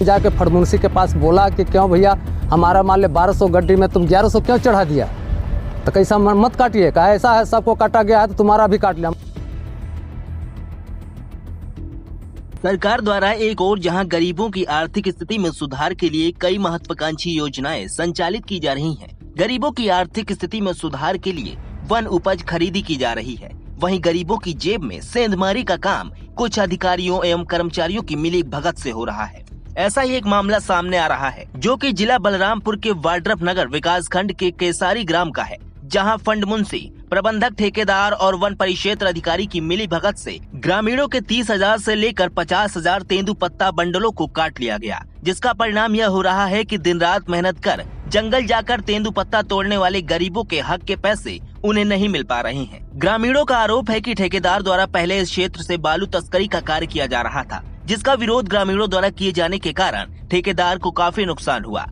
जाके फड़मुंसी के पास बोला कि क्यों भैया हमारा मान ले 1200 गड्डी में तुम 1100 क्यों चढ़ा दिया, तो कैसा मत काटिए, कहा ऐसा है सबको काटा गया है तो तुम्हारा भी काट लिया। सरकार द्वारा एक और जहां गरीबों की आर्थिक स्थिति में सुधार के लिए कई महत्वाकांक्षी योजनाएं संचालित की जा रही हैं। गरीबों की आर्थिक स्थिति में सुधार के लिए वन उपज खरीदी की जा रही है, वहीं गरीबों की जेब में सेंधमारी का काम कुछ अधिकारियों एवं कर्मचारियों की मिली भगत से हो रहा है। ऐसा ही एक मामला सामने आ रहा है जो कि जिला बलरामपुर के वाड्रफ नगर विकास खंड के केसारी ग्राम का है, जहां फंड मुंशी, प्रबंधक, ठेकेदार और वन परिक्षेत्र अधिकारी की मिली भगत से ग्रामीणों के 30,000 से लेकर 50,000 तेंदुपत्ता बंडलों को काट लिया गया, जिसका परिणाम यह हो रहा है कि दिन रात मेहनत कर जंगल जाकर तेंदुपत्ता तोड़ने वाले गरीबों के हक के पैसे उन्हें नहीं मिल पा रहे हैं। ग्रामीणों का आरोप है कि ठेकेदार द्वारा पहले इस क्षेत्र से बालू तस्करी का कार्य किया जा रहा था, जिसका विरोध ग्रामीणों द्वारा किए जाने के कारण ठेकेदार को काफी नुकसान हुआ,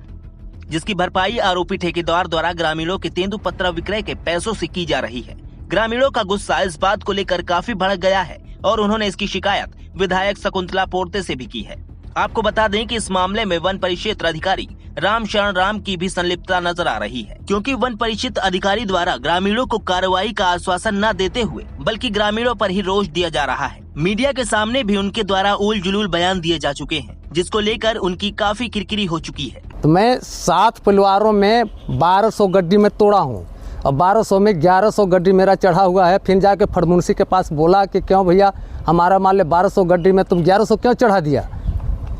जिसकी भरपाई आरोपी ठेकेदार द्वारा ग्रामीणों के तेंदुपत्ता विक्रय के पैसों से की जा रही है। ग्रामीणों का गुस्सा इस बात को लेकर काफी भड़क गया है और उन्होंने इसकी शिकायत विधायक शकुंतला पोर्ते से भी की है। आपको बता दें कि इस मामले में वन परिक्षेत्र अधिकारी राम शरण राम की भी संलिप्तता नजर आ रही है, क्योंकि वन परिक्षेत्र अधिकारी द्वारा ग्रामीणों को कार्रवाई का आश्वासन न देते हुए बल्कि ग्रामीणों पर ही रोष दिया जा रहा है। मीडिया के सामने भी उनके द्वारा उल जुलूल बयान दिए जा चुके हैं, जिसको लेकर उनकी काफी किरकिरी हो चुकी है। तो मैं 7 परिवारों में 1200 गड्डी में तोड़ा हूँ और 1200 में 1100 गड्डी मेरा चढ़ा हुआ है। फिर जाके फड़मुंसी के पास बोला कि क्यों भैया हमारा मान ले 1200 गड्डी में तुम 1100 क्यों चढ़ा दिया,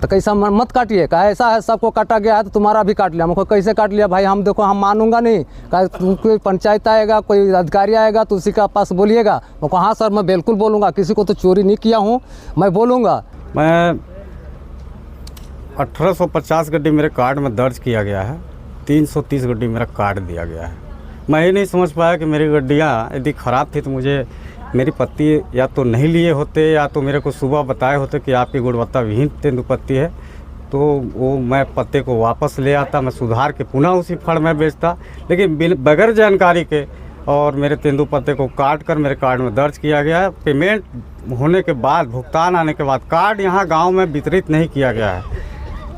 तो कैसा मत काटिए, कहा ऐसा है सबको काटा गया है तो तुम्हारा भी काट लिया। हमको कैसे काट लिया भाई, हम देखो हम मानूंगा नहीं, कहा कोई पंचायत आएगा, कोई अधिकारी आएगा तो उसी के पास बोलिएगा। मैं कहा हाँ सर मैं बिल्कुल बोलूँगा, किसी को तो चोरी नहीं किया हूँ, मैं बोलूँगा। मैं 1850 गड्डी मेरे कार्ड में दर्ज किया गया है, 330 गड्डी मेरा काट दिया गया है। मैं ये नहीं समझ पाया कि मेरी गड्डियाँ यदि ख़राब थी तो मुझे मेरी पत्ती या तो नहीं लिए होते या तो मेरे को सुबह बताए होते कि आपकी गुणवत्ता विहीन तेंदुपत्ती है, तो वो मैं पत्ते को वापस ले आता, मैं सुधार के पुनः उसी फड़ में बेचता। लेकिन बगैर जानकारी के और मेरे तेंदुपत्ते को काट कर मेरे कार्ड में दर्ज किया गया है। पेमेंट होने के बाद, भुगतान आने के बाद, कार्ड यहाँ गाँव में वितरित नहीं किया गया है।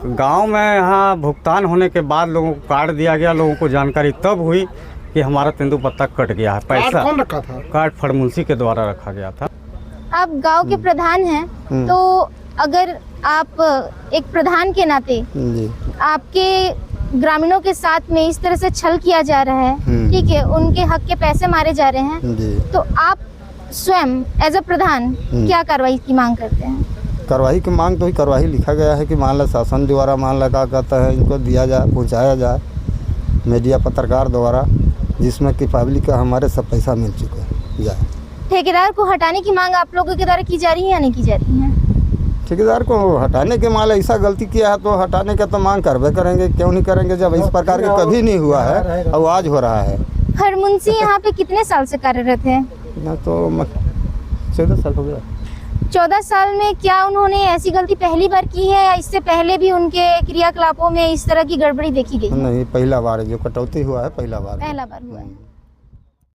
गांव में यहाँ भुगतान होने के बाद लोगों को कार्ड दिया गया, लोगों को जानकारी तब हुई कि हमारा तेंदुपत्ता कट गया है। पैसा कौन रखा था? कार्ड फड़मुंसी के द्वारा रखा गया था। आप गांव के प्रधान हैं, तो अगर आप एक प्रधान के नाते आपके ग्रामीणों के साथ में इस तरह से छल किया जा रहा है, ठीक है, उनके हक के पैसे मारे जा रहे हैं, तो आप स्वयं एज अ प्रधान क्या कार्रवाई की मांग करते हैं? कार्रवाई की मांग तो ही कार्रवाई लिखा गया है कि मान ला शासन द्वारा मान ला क्या कहता है इनको दिया जाए, पहुंचाया जाए मीडिया पत्रकार द्वारा, जिसमें कि पब्लिक का हमारे सब पैसा मिल चुका जाए। ठेकेदार को हटाने की मांग आप लोगों के द्वारा की जा रही है या नहीं की जा रही है? ठेकेदार को हटाने के मान ला ऐसा गलती किया है तो हटाने का तो मांग करवे करेंगे, क्यों नहीं करेंगे, जब इस प्रकार के कभी नहीं हुआ है और आज हो रहा है। फड़मुंसी यहाँ पे कितने साल से कार्यरत है? ना तो 14 साल हो गया। 14 साल में क्या उन्होंने ऐसी गलती पहली बार की है या इससे पहले भी उनके क्रियाकलापों में इस तरह की गड़बड़ी देखी गई? नहीं, पहला बार जो कटौती हुआ है, पहला बार हुआ है।